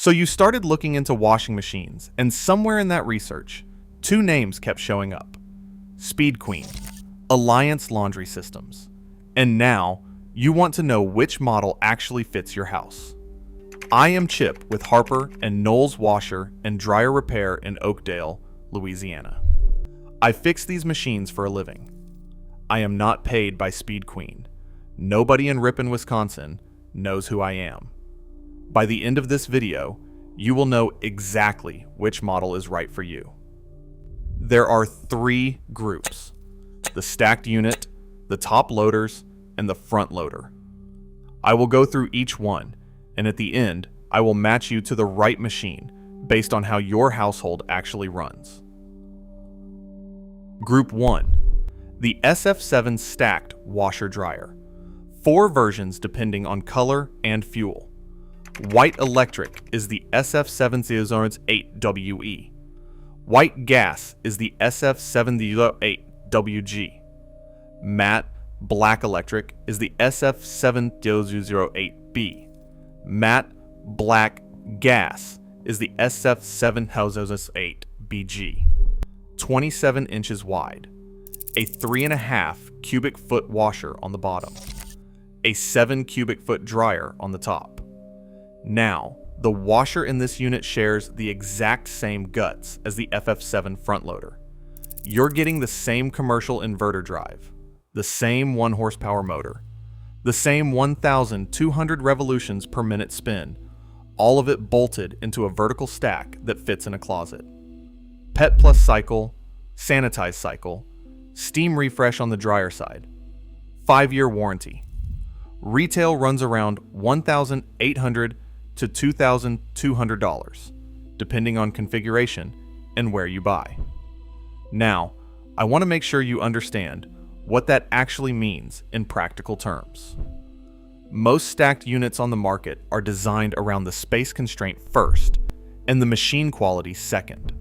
So you started looking into washing machines, and somewhere in that research, two names kept showing up. Speed Queen, Alliance Laundry Systems. And now, you want to know which model actually fits your house. I am Chip with Harper and Knowles Washer and Dryer Repair in Oakdale, Louisiana. I fix these machines for a living. I am not paid by Speed Queen. Nobody in Ripon, Wisconsin knows who I am. By the end of this video, you will know exactly which model is right for you. There are three groups: the stacked unit, the top loaders, and the front loader. I will go through each one, and at the end, I will match you to the right machine based on how your household actually runs. Group 1, the SF7 stacked washer dryer. 4 versions depending on color and fuel. White electric is the SF708WE. White gas is the SF708WG. Matte black electric is the SF708B. Matte black gas is the SF708BG. 27 inches wide. A 3.5 cubic foot washer on the bottom. A 7 cubic foot dryer on the top. Now, the washer in this unit shares the exact same guts as the FF7 front loader. You're getting the same commercial inverter drive, the same 1 horsepower motor, the same 1,200 revolutions per minute spin, all of it bolted into a vertical stack that fits in a closet. Pet Plus cycle, sanitize cycle, steam refresh on the dryer side, 5-year warranty. Retail runs around $1,800 to $2,200, depending on configuration and where you buy. Now, I want to make sure you understand what that actually means in practical terms. Most stacked units on the market are designed around the space constraint first, and the machine quality second.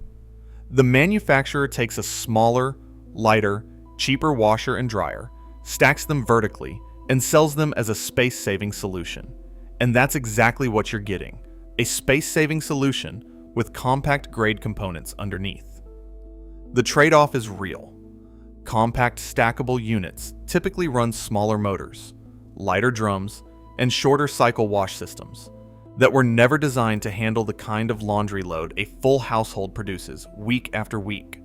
The manufacturer takes a smaller, lighter, cheaper washer and dryer, stacks them vertically, and sells them as a space-saving solution. And that's exactly what you're getting, a space-saving solution with compact-grade components underneath. The trade-off is real. Compact stackable units typically run smaller motors, lighter drums, and shorter cycle wash systems that were never designed to handle the kind of laundry load a full household produces week after week.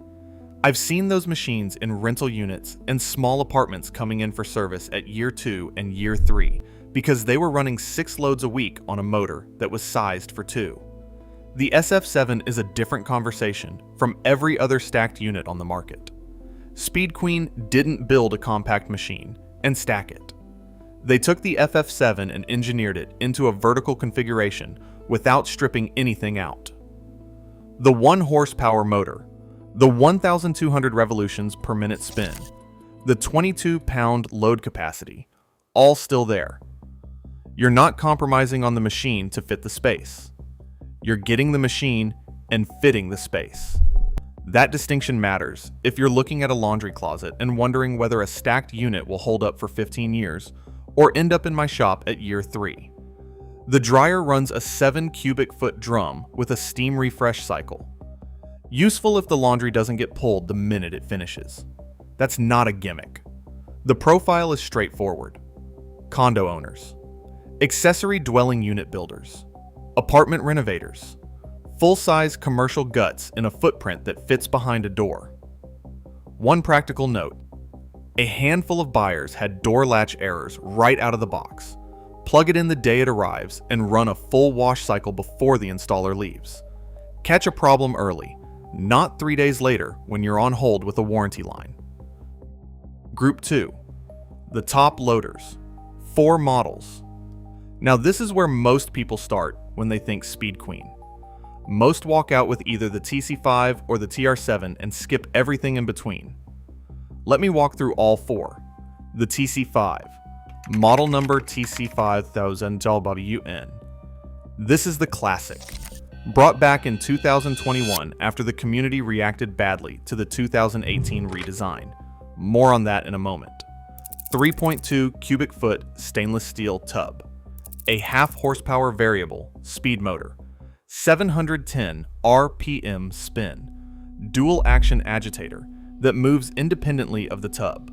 I've seen those machines in rental units and small apartments coming in for service at year 2 and year 3 because they were running 6 loads a week on a motor that was sized for 2. The SF7 is a different conversation from every other stacked unit on the market. Speed Queen didn't build a compact machine and stack it. They took the FF7 and engineered it into a vertical configuration without stripping anything out. The 1 horsepower motor, the 1,200 revolutions per minute spin, the 22-pound load capacity, all still there. You're not compromising on the machine to fit the space. You're getting the machine and fitting the space. That distinction matters if you're looking at a laundry closet and wondering whether a stacked unit will hold up for 15 years or end up in my shop at year 3. The dryer runs a 7 cubic foot drum with a steam refresh cycle. Useful if the laundry doesn't get pulled the minute it finishes. That's not a gimmick. The profile is straightforward. Condo owners, accessory dwelling unit builders, apartment renovators, full-size commercial guts in a footprint that fits behind a door. One practical note: a handful of buyers had door latch errors right out of the box. Plug it in the day it arrives and run a full wash cycle before the installer leaves. Catch a problem early, not 3 days later when you're on hold with a warranty line. Group 2, the top loaders, 4 models. Now this is where most people start when they think Speed Queen. Most walk out with either the TC5 or the TR7 and skip everything in between. Let me walk through all 4. The TC5, model number TC5000WN. This is the classic, brought back in 2021 after the community reacted badly to the 2018 redesign. More on that in a moment. 3.2 cubic foot stainless steel tub. A half horsepower variable speed motor, 710 RPM spin, dual action agitator that moves independently of the tub,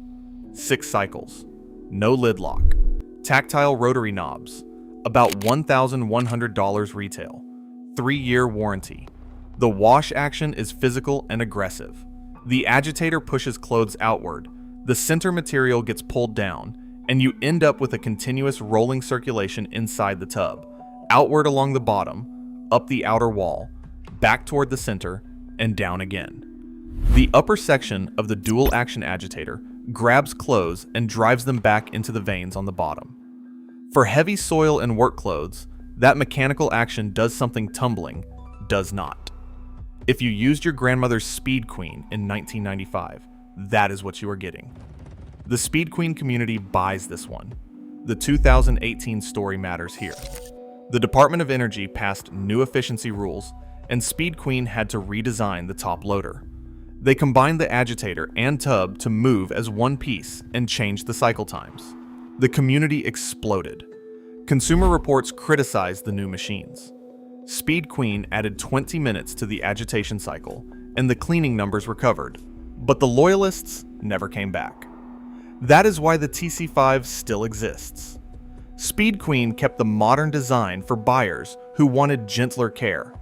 6 cycles, no lid lock, tactile rotary knobs, about $1,100 retail, 3-year warranty. The wash action is physical and aggressive. The agitator pushes clothes outward, the center material gets pulled down, and you end up with a continuous rolling circulation inside the tub, outward along the bottom, up the outer wall, back toward the center, and down again. The upper section of the dual action agitator grabs clothes and drives them back into the veins on the bottom. For heavy soil and work clothes, that mechanical action does something tumbling does not. If you used your grandmother's Speed Queen in 1995, that is what you are getting. The Speed Queen community buys this one. The 2018 story matters here. The Department of Energy passed new efficiency rules, and Speed Queen had to redesign the top loader. They combined the agitator and tub to move as one piece and changed the cycle times. The community exploded. Consumer Reports criticized the new machines. Speed Queen added 20 minutes to the agitation cycle, and the cleaning numbers recovered, but the loyalists never came back. That is why the TC5 still exists. Speed Queen kept the modern design for buyers who wanted gentler care,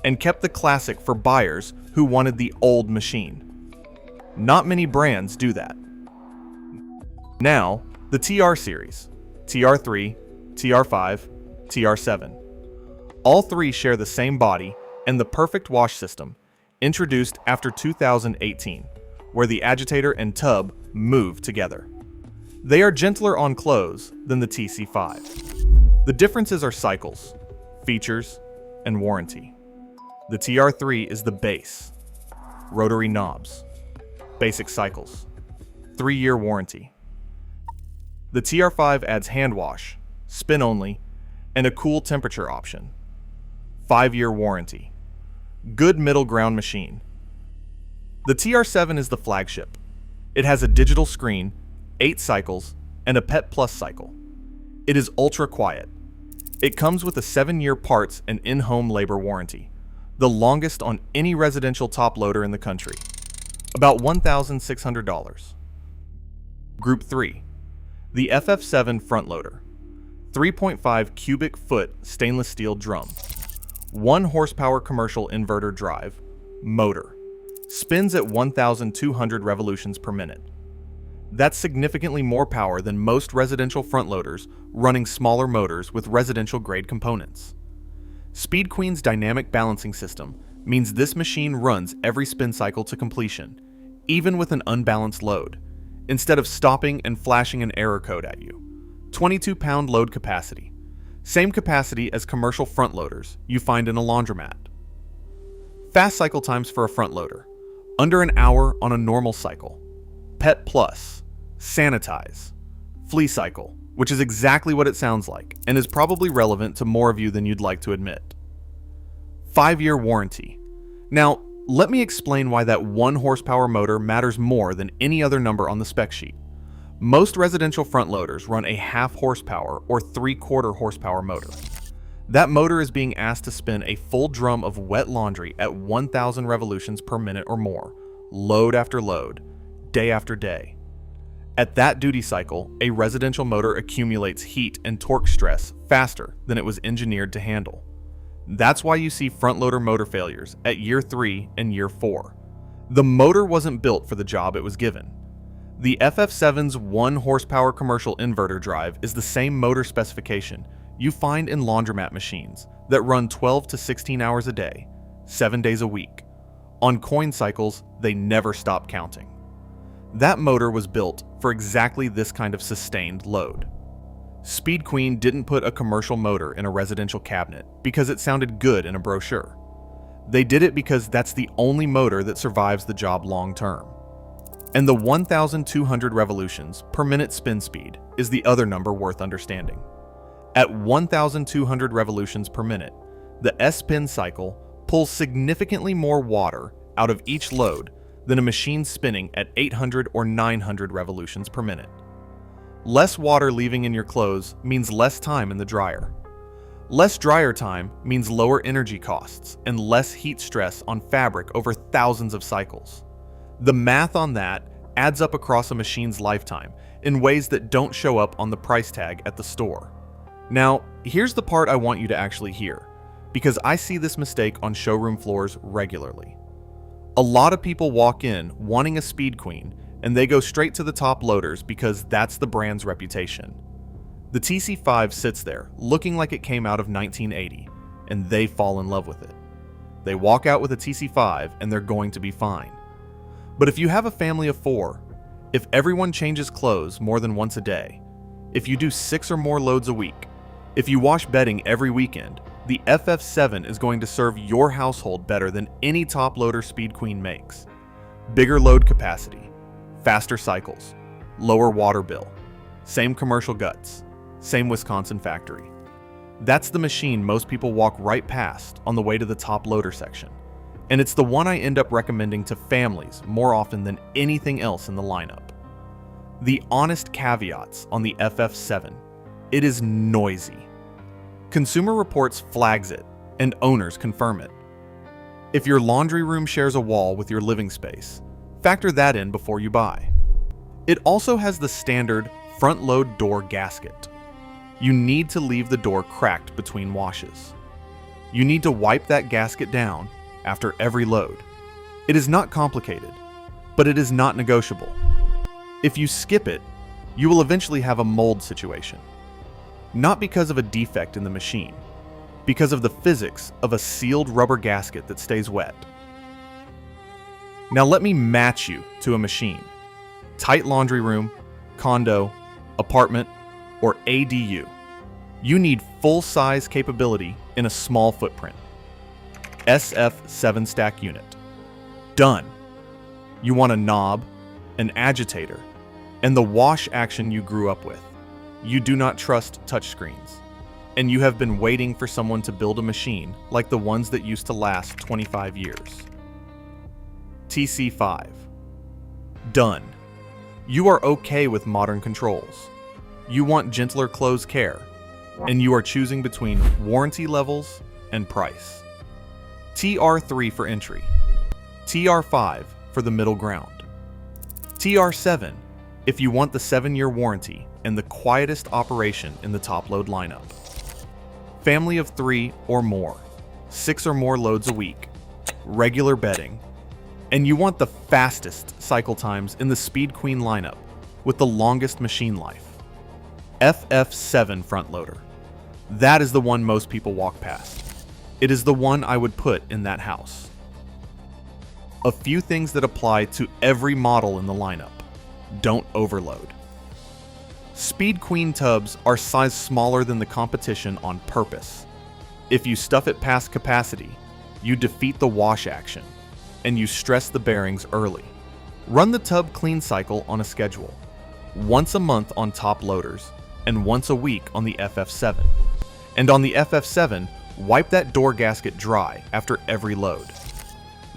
and kept the classic for buyers who wanted the old machine. Not many brands do that. Now, the TR series, TR3, TR5, TR7. All three share the same body and the perfect wash system, introduced after 2018, where the agitator and tub move together. They are gentler on clothes than the TC5. The differences are cycles, features, and warranty. The TR3 is the base, rotary knobs, basic cycles, 3-year warranty. The TR5 adds hand wash, spin only, and a cool temperature option. 5-year warranty. Good middle ground machine. The TR7 is the flagship. It has a digital screen, 8 cycles, and a Pet Plus cycle. It is ultra quiet. It comes with a 7-year parts and in-home labor warranty, the longest on any residential top loader in the country. About $1,600. Group 3. The FF7 front loader. 3.5 cubic foot stainless steel drum. 1 horsepower commercial inverter drive. Motor. Spins at 1,200 revolutions per minute. That's significantly more power than most residential front loaders running smaller motors with residential grade components. Speed Queen's dynamic balancing system means this machine runs every spin cycle to completion, even with an unbalanced load, instead of stopping and flashing an error code at you. 22-pound load capacity. Same capacity as commercial front loaders you find in a laundromat. Fast cycle times for a front loader. Under an hour on a normal cycle. Pet Plus. Sanitize. Flea cycle, which is exactly what it sounds like and is probably relevant to more of you than you'd like to admit. 5-year warranty. Now, let me explain why that 1 horsepower motor matters more than any other number on the spec sheet. Most residential front loaders run a 1/2 horsepower or 3/4 horsepower motor. That motor is being asked to spin a full drum of wet laundry at 1,000 revolutions per minute or more, load after load, day after day. At that duty cycle, a residential motor accumulates heat and torque stress faster than it was engineered to handle. That's why you see front loader motor failures at year 3 and year 4. The motor wasn't built for the job it was given. The FF7's 1 horsepower commercial inverter drive is the same motor specification you find in laundromat machines that run 12 to 16 hours a day, 7 days a week. On coin cycles, they never stop counting. That motor was built for exactly this kind of sustained load. Speed Queen didn't put a commercial motor in a residential cabinet because it sounded good in a brochure. They did it because that's the only motor that survives the job long term. And the 1,200 revolutions per minute spin speed is the other number worth understanding. At 1,200 revolutions per minute, the S-pin cycle pulls significantly more water out of each load than a machine spinning at 800 or 900 revolutions per minute. Less water leaving in your clothes means less time in the dryer. Less dryer time means lower energy costs and less heat stress on fabric over thousands of cycles. The math on that adds up across a machine's lifetime in ways that don't show up on the price tag at the store. Now, here's the part I want you to actually hear, because I see this mistake on showroom floors regularly. A lot of people walk in wanting a Speed Queen and they go straight to the top loaders because that's the brand's reputation. The TC5 sits there looking like it came out of 1980 and they fall in love with it. They walk out with a TC5 and they're going to be fine. But if you have a family of 4, if everyone changes clothes more than once a day, if you do 6 or more loads a week, if you wash bedding every weekend, the FF7 is going to serve your household better than any top loader Speed Queen makes. Bigger load capacity, faster cycles, lower water bill, same commercial guts, same Wisconsin factory. That's the machine most people walk right past on the way to the top loader section. And it's the one I end up recommending to families more often than anything else in the lineup. The honest caveats on the FF7: it is noisy. Consumer Reports flags it, and owners confirm it. If your laundry room shares a wall with your living space, factor that in before you buy. It also has the standard front load door gasket. You need to leave the door cracked between washes. You need to wipe that gasket down after every load. It is not complicated, but it is not negotiable. If you skip it, you will eventually have a mold situation. Not because of a defect in the machine, because of the physics of a sealed rubber gasket that stays wet. Now let me match you to a machine. Tight laundry room, condo, apartment, or ADU. You need full-size capability in a small footprint. SF 7-stack unit. Done. You want a knob, an agitator, and the wash action you grew up with. You do not trust touchscreens, and you have been waiting for someone to build a machine like the ones that used to last 25 years. TC5. Done. You are okay with modern controls. You want gentler clothes care, and you are choosing between warranty levels and price. TR3 for entry. TR5 for the middle ground. TR7 if you want the 7-year warranty and the quietest operation in the top load lineup. Family of 3 or more, 6 or more loads a week, regular bedding, and you want the fastest cycle times in the Speed Queen lineup with the longest machine life. FF7 front loader. That is the one most people walk past. It is the one I would put in that house. A few things that apply to every model in the lineup. Don't overload. Speed Queen tubs are sized smaller than the competition on purpose. If you stuff it past capacity, you defeat the wash action, and you stress the bearings early. Run the tub clean cycle on a schedule. Once a month on top loaders, and once a week on the FF7. And on the FF7, wipe that door gasket dry after every load.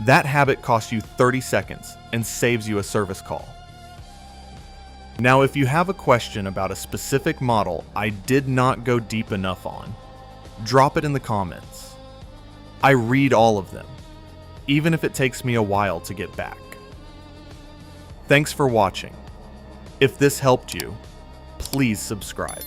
That habit costs you 30 seconds and saves you a service call. Now, if you have a question about a specific model I did not go deep enough on, drop it in the comments. I read all of them, even if it takes me a while to get back. Thanks for watching. If this helped you, please subscribe.